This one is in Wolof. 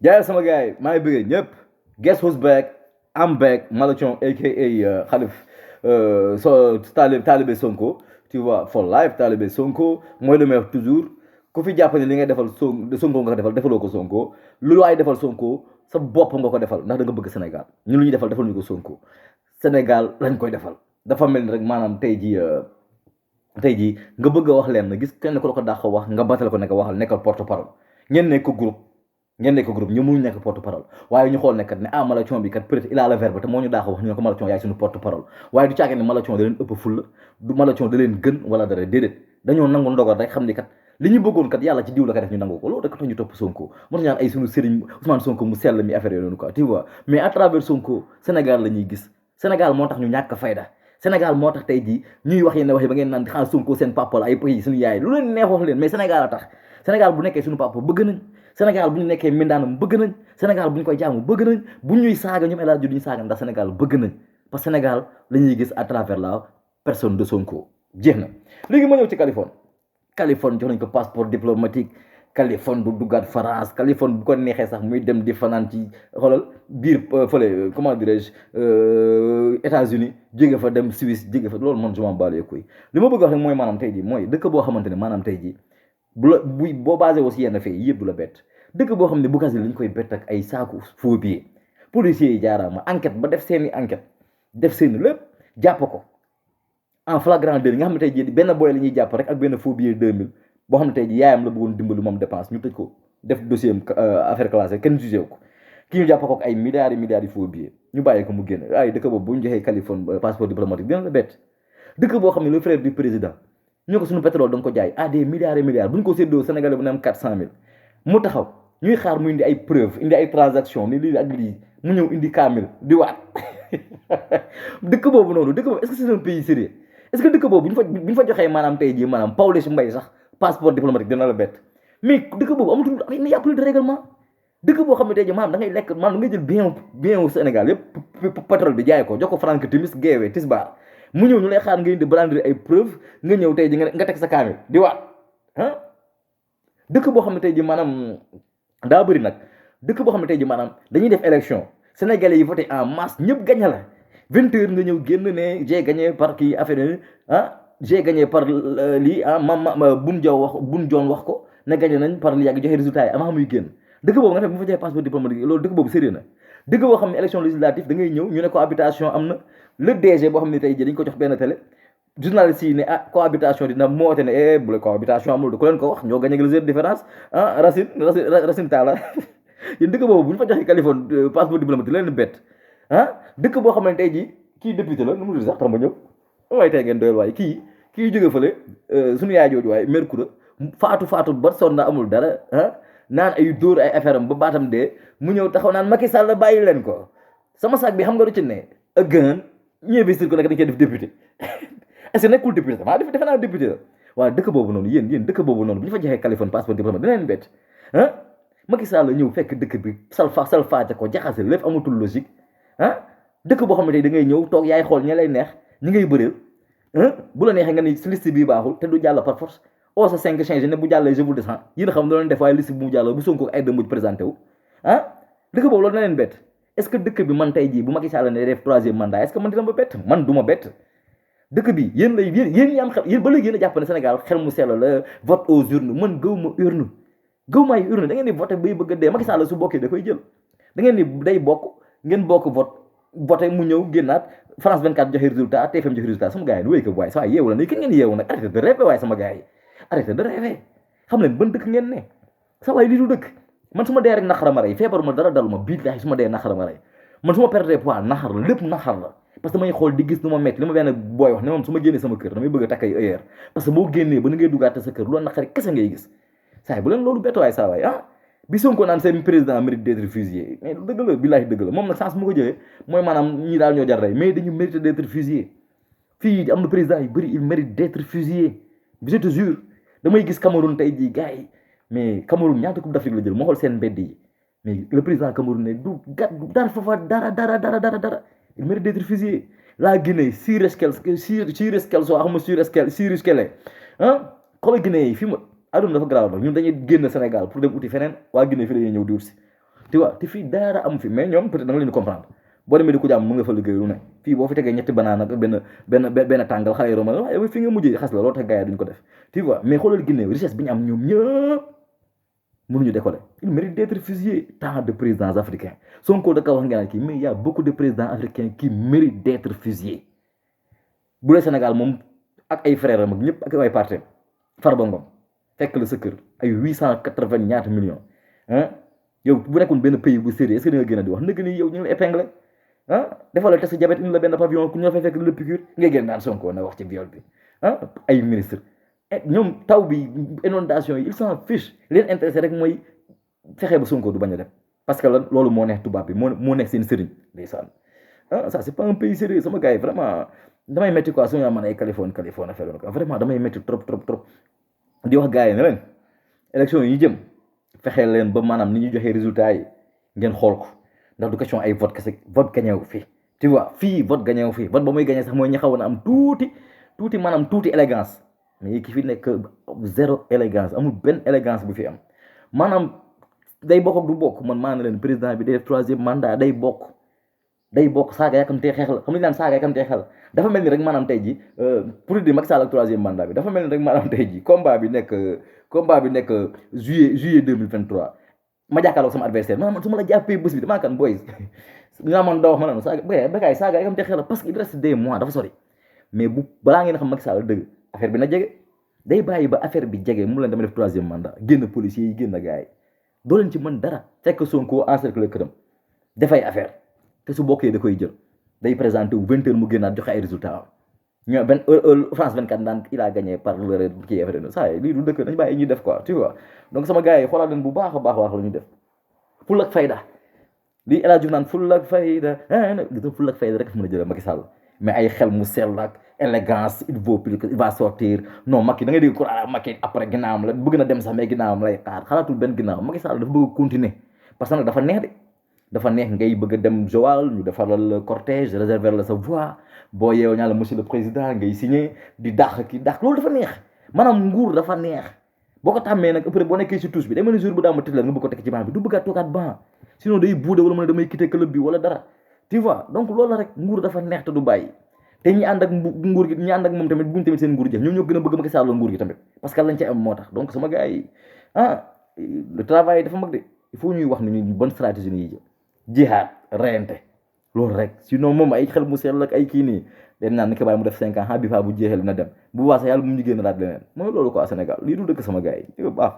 jaay sama gars yi maa ngi bëggee ñëpp. Guess who's back? I'm back. Malathion aka Khalif so talibé Sonko tu vois for life talibé Sonko mooy lu may wax toujours ku fi jàpp ne li ngay defal Sonko nga ko defal defaloo ko Sonko lu waay defal Sonko sa bopp nga ko defal ndax da nga bëgg Sénégal ñun lu ñuy defal ñu ko Sonko Sénégal lañ koy defal dafa mel ni rek maanaam tey jii nga bëgg a wax leen gis kenn ku la ko dàq wax nga batal ko nekk waxal nekkal porte parole ngeen nekk groupe ñu mënuñ nekk porte parole waaye ñu xool ne kat ne Malathion bi kat peut-être il a le verbe te moo ñu daax wax ñu ne ko Malathion yaay suñu porte parole waaye du caagee ne Malathion da leen ëpp fulla du Malathion da leen gën wala dara déedéet dañoo nangu ndogal rek xam ni kat li ñu bëggoon kat yàlla ci diw la ko def ñu nangu ko loolu rek tax ñu topp Sonko moo tax ñaan ay suñu sëriñ Ousmane Sonko mu sell mi affaire yooyu noonu quoi tu vois mais à travers Sonko Sénégal la ñuy gis Sénégal moo tax ñu ñàkk fayda Sénégal moo tax tey jii ñuy wax yenn wax yi ba ngeen naan xaar Sonko seen papa la ay pays suñu yaay lu leen neex wax leen mais Sénégal a tax Sénégal bu nekkee suñu papa bëgg nañ Sénégal bu ñu nekkee mindaanam bëgg nañ Sénégal bu ñu koy jaamu bëgg nañ bu ñuy saaga ñoom El Hadj Diouf duñu saaga ndax Sénégal bëgg nañ parce que Sénégal la ñuy gis à travers la personne de Sonko jeex na léegi ma ñëw ci Californie jox nañ ko passeport diplomatique Californie du duggaat France Californie bu ko neexee sax muy dem di fanaan ci xoolal biir fële comment dirais-je États-Unis jóge fa dem Suisse jóge fa loolu man je m'en bats les couilles li ma bëgg wax rek mooy maanaam tey jii mooy dëkk boo xamante ne maanaam tey jii boo basé aussi yenn fee yëpp du la bett dëkk boo xam ne bu gasi lañ koy bett ak ay saaku faux billets policiers yi jaaraama enquête ba def seeni enquête def seeni lépp jàpp ko en flagrant délit nga xam ne tey jii benn boy la ñuy jàpp rek ak benn faux billet 2000 boo xam ne tey jii yaayam la bëggoon dimbali moom dépense ñu tëj ko def dossier am affaire classée kenn jugé ko ki ñu jàpp ko ak ay milliards et milliards yi faux billets ñu bàyyi ko mu génn ay dëkk boobu bu ñu joxee Californie passeport diplomatique dina la bett dëkk boo xam ne le frère du président ñu ko suñu pétrole da nga ko jaay à des milliards et milliards bu ñu ko séddoo Sénégalais bu ne am 400000 mu taxaw ñuy xaar mu indi ay preuve indi ay transaction ni lii ak lii mu ñëw indi kaamil di waat dëkk boobu noonu dëkk boobu est-ce que c'est un pays sérieux est-ce que dëkk boobu bu ñu fa joxee maanaam tey jii maanaam Pawlish Mbaye sax passeport diplomatique dina la bett mais dëkk boobu amatul il y a plus de règlement dëkk boo xam ne tey jii maanaam da ngay lekk maanaam da ngay jël bien wu Sénégal yëpp pétrole bi jaay ko jox ko Frank Timis Guèye Tisbar mu ñëw ñu lay xaar nga indi brandir ay preuve nga ñëw tey ji nga teg sa kaamil di waat ah dëkk boo xam ne tey ji maanaam daa bëri nag dëkk boo xam ne tey ji maanaam dañuy def élection sénégalais yi voté en masse ñëpp gagné la 20 heures nga ñëw génn ne j'ai gagné par kii affaire j'ai gagné par lii bun joon wax ko ne gagné nañ par lii ak joxe résultat yi avant muy génn dëkk boobu nga xam ne bu fa joxee passeport diplomatique loolu dëkk boobu sérieux na dëkk boo xam ne élection législative da ngay ñëw ñu ne cohabitation am na le DG boo xam ne tey jii dañ ko jox benn télé journaliste yi ne cohabitation dina moote ne bu la cohabitation amul du ko leen ko wax ñoo gagné ak les différence Racine Talla yéen dëkk boobu bu ñu fa joxee Californie passeport diplomatique leen bett dëkk boo xam ne tey jii kii député la nu mu tudd sax tax ma ñëw waaye tey ngeen doyal waaye kii jóge fële suñu yaay jooju waaye Mercoura faatu ba sonn amul dara naan ay dóor ay affaire am ba baatam dee mu ñëw taxaw naan Macky Sall bàyyi leen ko sama sac bi xam nga du ci ne ëggan ñu investir ko nag dañ koy def député est-ce que nekkul député maa defe naa député la waaw dëkk boobu noonu yéen dëkk boobu noonu bu ñu fa joxee Californie passeport diplomatique dina leen bett Macky Sall ñëw fekk dëkk bi salfaate ko jaxase lépp amatul logique dëkk boo xam ne tey da ngay ñëw toog yaay xool ña lay neex ñi ngay bëreel bu la neexee nga ni si liste bii baaxul te du jàll par force o sa 5 changé ne bu jàllee je vous descends yéen xam doon def waaye liste bi mu jàll bu Sonko ay dëmbuj présenté wu dëkk boobu loolu na leen bett est-ce que dëkk bi man tey jii bu Macky Sall ne def 3e mandat est-ce que man dina ma bett man du ma bett dëkk bi yéen ñi am xel yéen ba léegi yéen a jàpp ne Sénégal xel mu sell la vote aux urnes man gëw ma ay urne da ngeen di voté bay bëgg a dee Macky Sall su bokkee da koy jël da ngeen ni day bokk ngeen bokk voté mu ñëw génnaat France 24 joxe résultat TFM joxe résultat sama gars yi wéy ko waaye sa waay yeewu la ni kenn ngeen yeewu nag arrêté de rêver waaye sama gars yi arrêté de rêver xam leen ban dëkk ngeen ne sa waay lii du dëkk man su ma dee rek naxara ma rey feebaru ma dara dalu ma billahi su ma dee naxara ma rey man su ma perdre poids naxar la lépp naxar la parce que damay xool di gis nu ma metti li ma benn booy wax ne moom su ma génnee sama kër damay bëgg a takk ay heure parce que boo génnee ba ni ngay duggaate sa kër loolu naqari kese ngay gis saay bu leen loolu bett waay saa waay bi Sonko naan seen président mérite d'être fusillé mais dëgg la billaahi dëgg la moom nag sens mu ko jëlee mooy maanaam ñi daal ñoo jar rey mais dañu mérite d'être fusillé fii am na président yu bëri il mérite d'être fusillé je te jure damay gis Cameroun tey jii gars yi mais Cameroun ñaata coupe d'Afrique la jël moo xool seen mbedd yi mais le président Cameroun ne du gat dara foofa dara il mérite d'être fusillé la Guinée Cyrus Kelso axama Cyrus Kelé xoolal Guinée yi fi mu aduna dafa garaaw nag ñun dañuy génn Sénégal pour dem uti feneen waa Guinée fi la ñuy ñëw di wut si tu vois te fii dara amu fi mais ñoom peut être da nga leen di comprendre boo demee di ko jàmm mu nga fa liggéey lu ne fii boo fi tegee ñetti banaan ak benn tàngal xale yi roma waaye fi nga mujjee xas la loolu tax gars yi duñ ko def tu vois mais xoolal Guinée richesse bi ñu am ñoom ñëpp mënuñu décoller il mérite d'être fusillé tant de présidents africains Sonko da ka wax nga kii mais il y a beaucoup de présidents africains qui méritent d'être fusillés bu dee Sénégal moom ak ay frères am ak ñëpp ak ay partenaires Farba Ngom fekk la sa kër ay 880 ñaata millions ah yow bu nekkoon benn pays bu sérieux est-ce que da nga gën a di wax ndëgg ni yow ñu ngi la épinglé ah defal la test diabète indi la benn pavillon ku ñu la fay fekk la piqûre ngay génn naan Sonko na wax ci viol bi ah ay ministre ñoom taw bi inondation yi ils s'en fichent leen intéressé rek mooy fexe ba Sonko du bañ a dem parce que lan loolu moo neex tubaab bi moo neex seen sëriñ ndeysaan ah ça c'est pas un pays sérieux sama gars yi vraiment damay métti quoi suñu amoon ay Californie affaire quoi vraiment damay métti trop di wax gars yi ne leen élection yi jëm fexeel leen ba maanaam ni ñu joxee résultat yi ngeen xool ko ndax du question ay vote kese vote gagné wu fii tu vois fii vote gagné wu fii vote ba muy gagné sax mooy ñi xawoon am tuuti maanaam tuuti élégance mais ki fi nekk zéro élégance amul benn élégance bu fi am maanaam day bokk ak du bokk man maa ne leen président bi day def 3e mandat day bokk saaga yàkkamtee xeex la xam nga ñu naan saaga yàkkamtee xeex la dafa mel ni rek maanaam tey ji pour dire Macky Sall ak 3e mandat bi dafa mel ni rek maanaam tey ji combat bi nekk juillet 2023 ma jàkkaarloog sama adversaire maanaam su ma la jàppee bés bi damaa kan boy ñu naa man doo wax ma naan saaga Bécaye saaga yàkkamtee xeex la parce que il reste des mois dafa sori mais bu balaa ngeen xam Macky Sall dëgg affaire bi na jege day bàyyi ba affaire bi jege mu leen dama def 3e mandat génn policiers yi génn gars yi doo leen ci mën dara fekk Sonko encercler këram dafay affaire te su bokkee da koy jël day présenté wu 20 heures mu génnaat joxe ay résultats am ñoo benn France 24 naan il a gagné par le kii affaire saa yi lii du dëkk dañ bàyyi ñuy def quoi tu vois donc sama gars yi xoolal leen bu baax a baax la ñuy def ful ak fayda lii El Hadj Diouf naan ful ak fayda ful ak fayda rek fu mën a jëlee Macky Sall mais ay xel mu sell ak élégance il vaut plus que il va sortir non Macky da ngay dégg ko Macky après ginnaawam la bëgg na dem sax mais ginnaawam lay xaar xalaatul benn ginnaaw Macky Sall dafa bëgg a continuer parce que nag dafa neex de dafa neex ngay bëgg a dem Joal ñu defaral cortège réserver la sa voix boo yeewoo ñaa la monsieur le président ngay signé di dàq ki dàq loolu dafa neex maanaam nguur dafa neex boo ko tàmmee nag après boo nekkee si touche bi day mel ni jour bu daa ma tëdd la nga bëgg ko teg ci banc bi du bëgg a toogaat banc sinon day buude wala mu ne damay quitter club bi wala dara tu vois donc loolu la rek nguur dafa neex te du bàyyi te ñi ànd ak nguur gi ñi ànd ak moom tamit buñ tamit seen nguur jeex ñoom ñoo gën a bëgg Macky Sall nguur gi tamit parce que lañ ca am moo tax donc sama gars yi le travail dafa mag de il faut ñuy wax ne ñu bonne stratégie yi jihaad reyante loolu rek sinon moom ay xel mu sell ak ay kii nii den naan ni ko bàyyi mu def 5 ans bi fa bu jeexee na dem bu waasa yàlla bu mu ñu génn laat leneen mooy loolu quoi Sénégal lii du dëkk sama gars yi baax